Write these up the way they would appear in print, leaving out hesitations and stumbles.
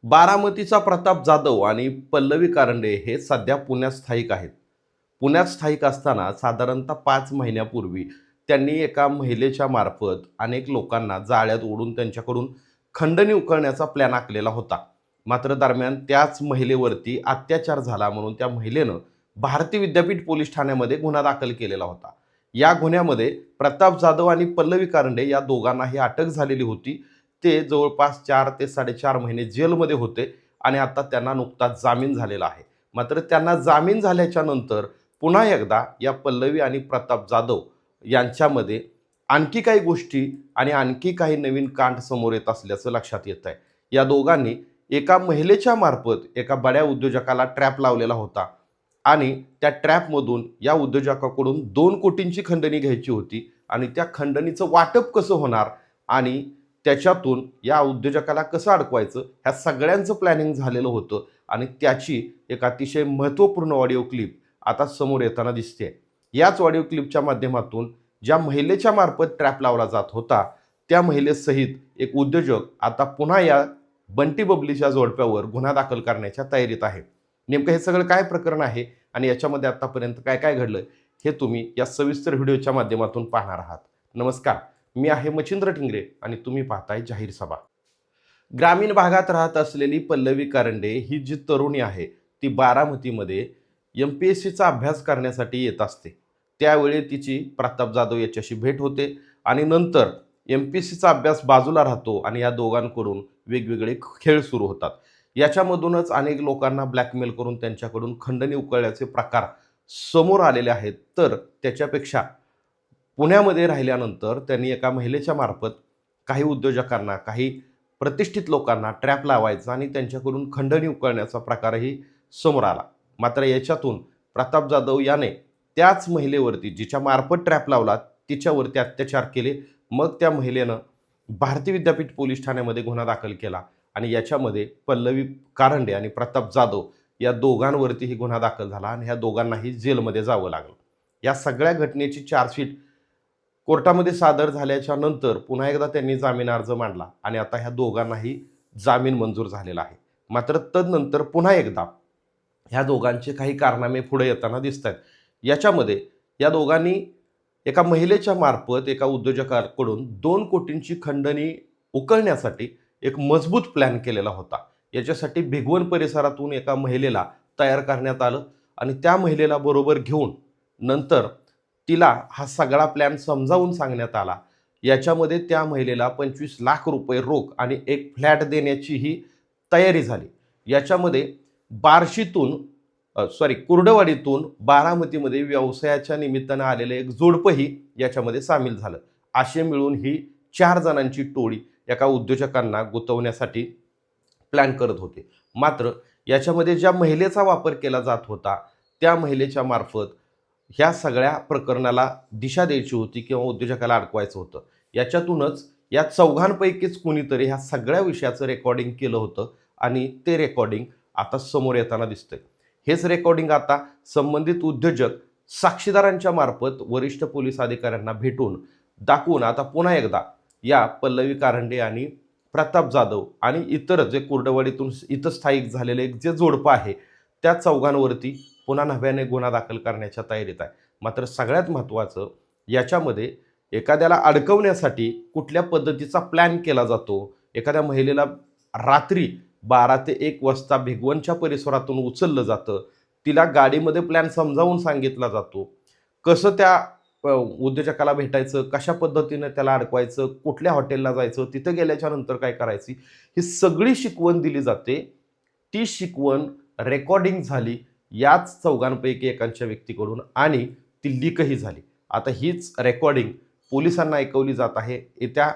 बारामतीचा प्रताप जाधव आणि पल्लवी कारंडे हे सध्या पुण्यात स्थायिक आहेत. पुण्यात स्थायिक असताना साधारणतः 5 महिन्यापूर्वी त्यांनी एका महिलेच्या मार्फत अनेक लोकांना जाळ्यात ओढून त्यांच्याकडून खंडणी उकळण्याचा प्लॅन आखलेला होता. मात्र दरम्यान त्याच महिलेवरती अत्याचार झाला म्हणून त्या महिलेनं भारती विद्यापीठ पोलीस ठाण्यामध्ये गुन्हा दाखल केलेला होता. या गुन्ह्यामध्ये प्रताप जाधव आणि पल्लवी कारंडे या दोघांनाही अटक झालेली होती. ते जवळपास 4 ते 4.5 महिने जेलमध्ये होते आणि आता त्यांना नुकताच जामीन झालेला आहे. मात्र त्यांना जामीन झाल्याच्या नंतर पुन्हा एकदा या पल्लवी आणि प्रताप जाधव यांच्यामध्ये आणखी काही गोष्टी आणि आणखी काही नवीन कांड समोर येत असल्याचं लक्षात येत आहे. या दोघांनी एका महिलेच्या मार्फत एका बड्या उद्योजकाला ट्रॅप लावलेला होता आणि त्या ट्रॅपमधून या उद्योजकाकडून 2 कोटींची खंडणी घ्यायची होती आणि त्या खंडणीचं वाटप कसं होणार आणि त्याच्यातून या उद्योजकाला कसं अडकवायचं ह्या सगळ्यांचं प्लॅनिंग झालेलं होतं आणि त्याची एक अतिशय महत्त्वपूर्ण ऑडिओ क्लिप आता समोर येताना दिसते. याच ऑडिओ क्लिपच्या माध्यमातून ज्या महिलेच्या मार्फत ट्रॅप लावला जात होता त्या महिलेसहित एक उद्योजक आता पुन्हा या बंटी बबलीच्या जोडप्यावर गुन्हा दाखल करण्याच्या तयारीत आहे. नेमकं हे सगळं काय प्रकरण आहे आणि याच्यामध्ये आतापर्यंत काय काय घडलं हे तुम्ही या सविस्तर व्हिडिओच्या माध्यमातून पाहणार आहात. नमस्कार, मी आहे मच्छिंद्र टिंगरे आणि तुम्ही पाहताय जाहीर सभा. ग्रामीण भागात राहत असलेली पल्लवी कारंडे ही जी तरुणी आहे ती बारामतीमध्ये MPSCचा अभ्यास करण्यासाठी येत असते. त्यावेळी तिची प्रताप जाधव याच्याशी भेट होते आणि नंतर MPSCचा अभ्यास बाजूला राहतो आणि या दोघांकडून वेगवेगळे खेळ सुरू होतात. याच्यामधूनच अनेक लोकांना ब्लॅकमेल करून त्यांच्याकडून खंडणी उकळल्याचे प्रकार समोर आलेले आहेत. तर त्याच्यापेक्षा पुण्यामध्ये राहिल्यानंतर त्यांनी एका महिलेच्या मार्फत काही उद्योजकांना, काही प्रतिष्ठित लोकांना ट्रॅप लावायचा आणि त्यांच्याकडून खंडणी उकळण्याचा प्रकारही समोर आला. मात्र याच्यातून प्रताप जाधव याने त्याच महिलेवरती जिच्या मार्फत ट्रॅप लावला तिच्यावरती अत्याचार केले. मग त्या महिलेनं भारती विद्यापीठ पोलीस ठाण्यामध्ये गुन्हा दाखल केला आणि याच्यामध्ये पल्लवी कारंडे आणि प्रताप जाधव या दोघांवरतीही गुन्हा दाखल झाला आणि ह्या दोघांनाही जेलमध्ये जावं लागलं. या सगळ्या घटनेची चार्जशीट कोर्टामध्ये सादर झाल्याच्या नंतर पुन्हा एकदा त्यांनी जामीन अर्ज मांडला आणि आता ह्या दोघांनाही जामीन मंजूर झालेला आहे. मात्र तदनंतर पुन्हा एकदा ह्या दोघांचे काही कारनामे पुढे येताना दिसत आहेत. याच्यामध्ये या दोघांनी एका महिलेच्या मार्फत एका उद्योजकाकडून 2 कोटींची खंडणी उकळण्यासाठी एक मजबूत प्लॅन केलेला होता. याच्यासाठी भिगवण परिसरातून एका महिलेला तयार करण्यात आलं आणि त्या महिलेला बरोबर घेऊन नंतर तिला हा सगळा प्लॅन समजावून सांगण्यात आला. याच्यामध्ये त्या महिलेला 25 लाख रुपये रोख आणि एक फ्लॅट देण्याचीही तयारी झाली. याच्यामध्ये कुर्डवाडीतून बारामतीमध्ये व्यवसायाच्या निमित्तानं आलेलं एक जोडपंही याच्यामध्ये सामील झालं. असे मिळून ही 4 जणांची टोळी एका उद्योजकांना गुंतवण्यासाठी प्लॅन करत होते. मात्र याच्यामध्ये ज्या महिलेचा वापर केला जात होता त्या महिलेच्या मार्फत ह्या सगळ्या प्रकरणाला दिशा द्यायची होती किंवा उद्योजकाला अडकवायचं होतं. याच्यातूनच या चौघांपैकीच कुणीतरी ह्या सगळ्या विषयाचं रेकॉर्डिंग केलं होतं आणि ते रेकॉर्डिंग आता समोर येताना दिसतंय. हेच रेकॉर्डिंग आता संबंधित उद्योजक साक्षीदारांच्या मार्फत वरिष्ठ पोलीस अधिकाऱ्यांना भेटून दाखवून आता पुन्हा एकदा या पल्लवी कारंडे आणि प्रताप जाधव आणि इतर जे कुर्डवाडीतून इथं स्थायिक झालेले जे जोडपं आहे त्या चौघांवरती पुन्हा नव्याने गुन्हा दाखल करण्याच्या तयारीत आहे. मात्र सगळ्यात महत्त्वाचं याच्यामध्ये एखाद्याला अडकवण्यासाठी कुठल्या पद्धतीचा प्लॅन केला जातो. एखाद्या महिलेला रात्री 12 ते 1 वाजता भिगवणच्या परिसरातून उचललं जातं. तिला गाडीमध्ये प्लॅन समजावून सांगितला जातो. कसं त्या उद्योजकाला भेटायचं, कशा पद्धतीनं त्याला अडकवायचं, कुठल्या हॉटेलला जायचं, तिथं गेल्याच्या नंतर काय करायची, ही सगळी शिकवण दिली जाते. ती शिकवण रेकॉर्डिंग झाली याच चौघांपैकी एकांच्या व्यक्तीकडून आणि ती लीकही झाली. आता हीच रेकॉर्डिंग पोलिसांना ऐकवली जात आहे. येत्या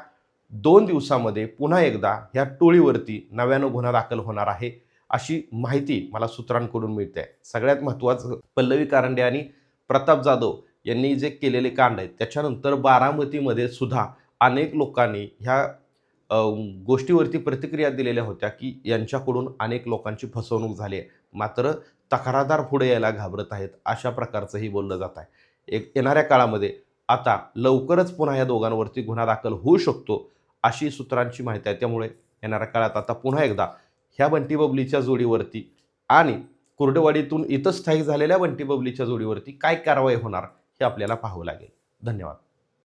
2 दिवसामध्ये पुन्हा एकदा ह्या टोळीवरती नव्यानं गुन्हा दाखल होणार आहे अशी माहिती मला सूत्रांकडून मिळते. सगळ्यात महत्त्वाचं पल्लवी कारंडे आणि प्रताप जाधव यांनी जे केलेले कांड आहेत त्याच्यानंतर बारामतीमध्ये सुद्धा अनेक लोकांनी ह्या गोष्टीवरती प्रतिक्रिया दिलेल्या होत्या की यांच्याकडून अनेक लोकांची फसवणूक झाली आहे. मात्र तक्रारदार पुढे यायला घाबरत आहेत अशा प्रकारचंही बोललं जात आहे. येणाऱ्या काळामध्ये आता लवकरच पुन्हा या दोघांवरती गुन्हा दाखल होऊ शकतो अशी सूत्रांची माहिती आहे. त्यामुळे येणाऱ्या काळात आता पुन्हा एकदा ह्या बंटी बबलीच्या जोडीवरती आणि कुर्डवाडीतून इथं स्थायिक झालेल्या बंटी बबलीच्या जोडीवरती काय कारवाई होणार हे आपल्याला पाहावं लागेल. धन्यवाद.